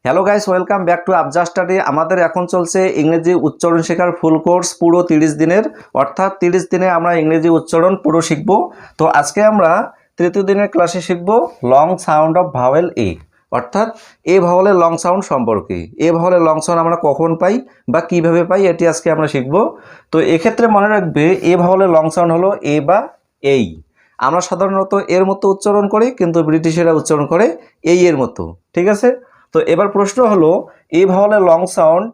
Hello guys, welcome back to Afza study. আমাদের এখন চলছে ইংরেজি উচ্চারণ শেখার ফুল কোর্স পুরো 30 দিনের, অর্থাৎ 30 দিনে আমরা ইংরেজি উচ্চারণ পুরো শিখব। তো আজকে আমরা তৃতীয় দিনের ক্লাসে শিখব লং সাউন্ড অফ ভাওয়েল এ, অর্থাৎ এ ভাওয়েলের লং সাউন্ড সম্পর্কে। এ ভাওয়েলের লং সাউন্ড আমরা কখন পাই বা কিভাবে পাই এটি আজকে আমরা শিখব। তো এক্ষেত্রে মনে রাখবে এ ভাওয়েলের লং সাউন্ড হলো এ বা এই। আমরা সাধারণত এর মতো উচ্চারণ করি, কিন্তু ব্রিটিশেরা উচ্চারণ করে এই এর মতো, ঠিক আছে। তো এবার প্রশ্ন হলো এ ভাওয়েলের লং সাউন্ড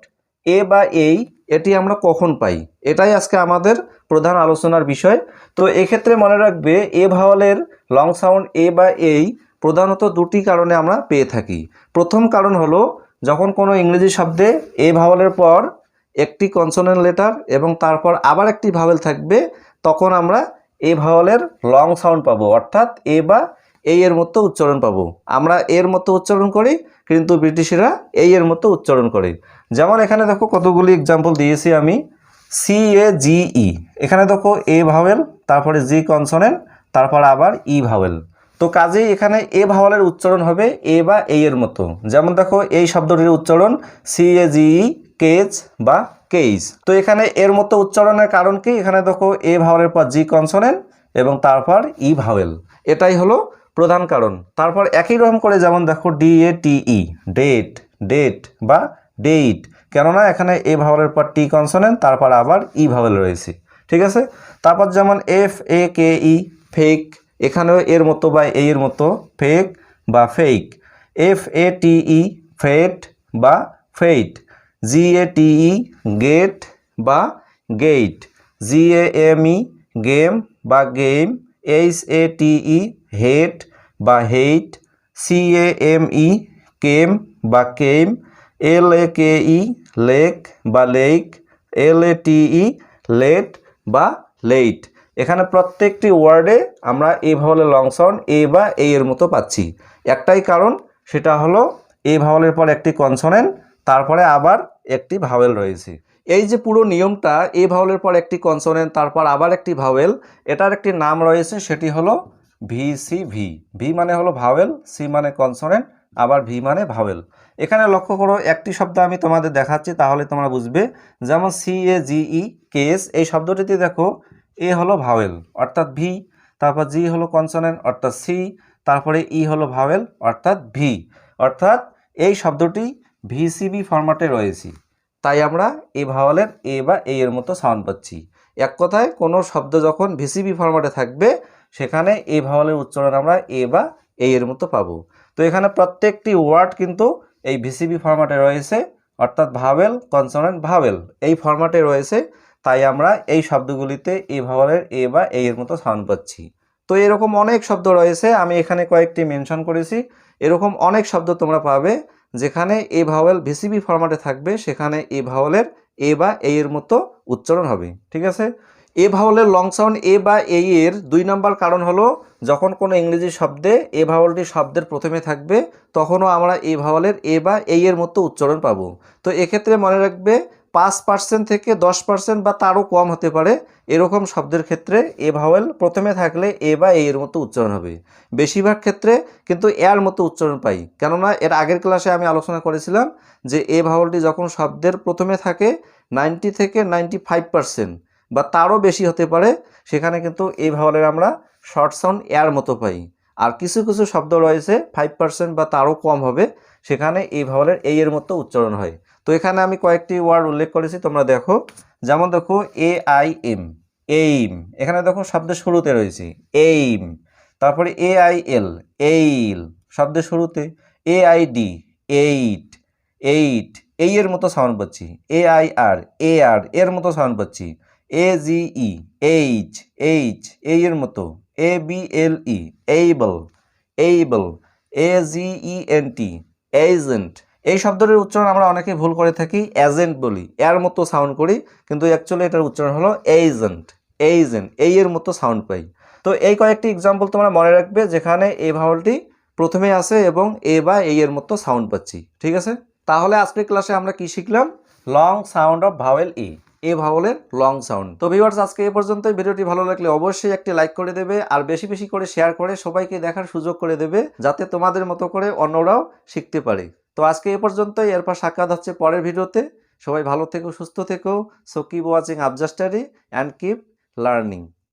এ বা এই এটি আমরা কখন পাই, এটাই আজকে আমাদের প্রধান আলোচনার বিষয়। তো এক্ষেত্রে মনে রাখবে এ ভাওয়েলের লং সাউন্ড এ বা এই প্রধানত দুটি কারণে আমরা পেয়ে থাকি। প্রথম কারণ হলো যখন কোনো ইংরেজি শব্দে এ ভাওয়েলের পর একটি কনসোনেন্ট লেটার এবং তারপর আবার একটি ভাওয়েল থাকবে, তখন আমরা এ ভাওয়েলের লং সাউন্ড পাবো, অর্থাৎ এ বা এই এর মতো উচ্চারণ পাবো। আমরা এর মতো উচ্চারণ করি, কিন্তু ব্রিটিশরা এই এর মতো উচ্চারণ করে। যেমন এখানে দেখো কতগুলি এক্সাম্পল দিয়েছি আমি। CAGE, এখানে দেখো এ ভাওয়েল, তারপরে জি কনসোনেন্ট, তারপর আবার ই ভাওয়েল। তো কাজেই এখানে এ ভাওয়েলের উচ্চারণ হবে এ বা এই এর মতো। যেমন দেখো এই শব্দটির উচ্চারণ CAGE, কেজ বা কেইজ। তো এখানে এর মতো উচ্চারণের কারণ কি, এখানে দেখো এ ভাওয়েলের পর জি কনসোনেন্ট এবং তারপর ই ভাওয়েল, এটাই হলো প্রধান কারণ। তারপর একই রকম করে যেমন দেখো DATE, ডেট, ডেট বা ডেট, কেননা এখানে এ ভাওয়েলের পর টি কনসোনেন্ট, তারপর আবার ই ভাওয়েল রয়েছে, ঠিক আছে। তারপর যেমন FAKE, ফেক, এখানেও এর মতো বা এই এর মতো, ফেক বা ফেক। FATE, ফেট বা ফেট। GATE, গেট বা গেট। GAME, গেম বা গেম। HATE, হেট বা হেইট। CAME, কেম বা কেম। LAKE, লেক বা লেক। LATE, লেট বা লেট। এখানে প্রত্যেকটি ওয়ার্ডে আমরা এ ভাওয়েলের লং সাউন্ড এ বা এই এর মতো পাচ্ছি। একটাই কারণ, সেটা হলো এ ভাওয়েলের পর একটি কনসোনেন্ট, তারপরে আবার একটি ভাওয়েল রয়েছে। এই যে পুরো নিয়মটা, এ ভাওয়েলের পর একটি কনসোনেন্ট তারপর আবার একটি ভাওয়েল, এটার একটি নাম রয়েছে, সেটি হলো VCV। ভি মানে হলো ভাওয়েল, সি মানে কনসোনেন্ট, আবার ভি মানে ভাওয়েল। এখানে লক্ষ্য করো একটি শব্দ আমি তোমাদের দেখাচ্ছি, তাহলে তোমরা বুঝবে। যেমন CAGE, কেস, এই শব্দটিতে দেখো এ হলো ভাওয়েল অর্থাৎ ভি, তারপর জি হলো কনসোনেন্ট অর্থাৎ সি, তারপরে ই হলো ভাওয়েল অর্থাৎ ভি, অর্থাৎ এই শব্দটি VCV ফরম্যাটে রয়েছে। তাই আমরা এ ভাওয়েলের এ বা এই এর মতো সাউন্ড পাচ্ছি। এক কথায় কোনো শব্দ যখন VCV ফরম্যাটে থাকবে, সেখানে এ ভাওয়েলের উচ্চারণ আমরা এ বা এই এর মতো পাবো। তো এখানে প্রত্যেকটি ওয়ার্ড কিন্তু এই VCV ফরম্যাটে রয়েছে, অর্থাৎ ভাওয়েল কনসোনেন্ট ভাওয়েল এই ফরম্যাটে রয়েছে। তাই আমরা এই শব্দগুলিতে এ ভাওয়েলের এ বা এই এর মতো সাউন্ড পাচ্ছি। তো এরকম অনেক শব্দ রয়েছে, আমি এখানে কয়েকটি মেনশন করেছি। এরকম অনেক শব্দ তোমরা পাবে যেখানে এ ভাওয়েল VCV ফরম্যাটে থাকবে, সেখানে এ ভাওয়েলের এ বা এই এর মতো উচ্চারণ হবে, ঠিক আছে। এ ভাওয়েলের লং সাউন্ড এ বা এই এর 2 নম্বর কারণ হলো যখন কোনো ইংরেজি শব্দে এ ভাওয়েলটি শব্দের প্রথমে থাকবে, তখনও আমরা এ ভাওয়েলের এ বা এই এর মতো উচ্চারণ পাবো। তো এক্ষেত্রে মনে রাখবে 5% থেকে 10% বা তারও কম হতে পারে এরকম শব্দের ক্ষেত্রে এ ভাওয়েল প্রথমে থাকলে এ বা এই এর মতো উচ্চারণ হবে। বেশিরভাগ ক্ষেত্রে কিন্তু এর মতো উচ্চারণ পাই, কেননা এর আগের ক্লাসে আমি আলোচনা করেছিলাম যে এ ভাওয়েলটি যখন শব্দের প্রথমে থাকে 90 থেকে 95% বা তারও বেশি হতে পারে, সেখানে কিন্তু এই ভাওয়েলের আমরা শর্ট সাউন্ড এর মতো পাই। আর কিছু কিছু শব্দ রয়েছে 5% বা তারও কম হবে, সেখানে এই ভাওয়েলের এই এর মতো উচ্চারণ হয়। তো এখানে আমি কয়েকটি ওয়ার্ড উল্লেখ করেছি, তোমরা দেখো। যেমন দেখো AIM, এইম, এখানে দেখো শব্দের শুরুতে রয়েছে এইম। তারপরে AIL, এইল, শব্দের শুরুতে। AID, এইট, এইট, এই এর মতো সাউন্ড পাচ্ছি। AIR, এআর, এর মতো সাউন্ড পাচ্ছি। AGE, এইচ, এইচ, এই এর মতো। ABLE, able, able. AGENT, agent. এই শব্দটির উচ্চারণ আমরা অনেকে ভুল করে থাকি, এজেন্ট বলি, এর মতো সাউন্ড করি, কিন্তু অ্যাকচুয়ালি এটার উচ্চারণ হলো এজেন্ট, এজেন্ট, এই এর মতো সাউন্ড পাই। তো এই কয়েকটি এক্সাম্পল তোমরা মনে রাখবে যেখানে এই ভাওয়েলটি প্রথমে আসে এবং এ বা এই এর মতো সাউন্ড পাচ্ছি, ঠিক আছে। তাহলে আজকের ক্লাসে আমরা কি শিখলাম? Long sound of vowel a ভাওয়েলের লং সাউন্ড। তো ভিউয়ার্স, আজকে এই পর্যন্তই। ভিডিওটি ভালো লাগলে অবশ্যই একটি লাইক করে দেবে, আর বেশি বেশি করে শেয়ার করে সবাইকে দেখার সুযোগ করে দেবে, যাতে তোমাদের মতো করে অন্যরাও শিখতে পারে। তো আজকে এ পর্যন্তই, এরপর সাক্ষাৎ হচ্ছে পরের ভিডিওতে। সবাই ভালো থেকো, সুস্থ থেকো। So keep watching Afza study and keep learning.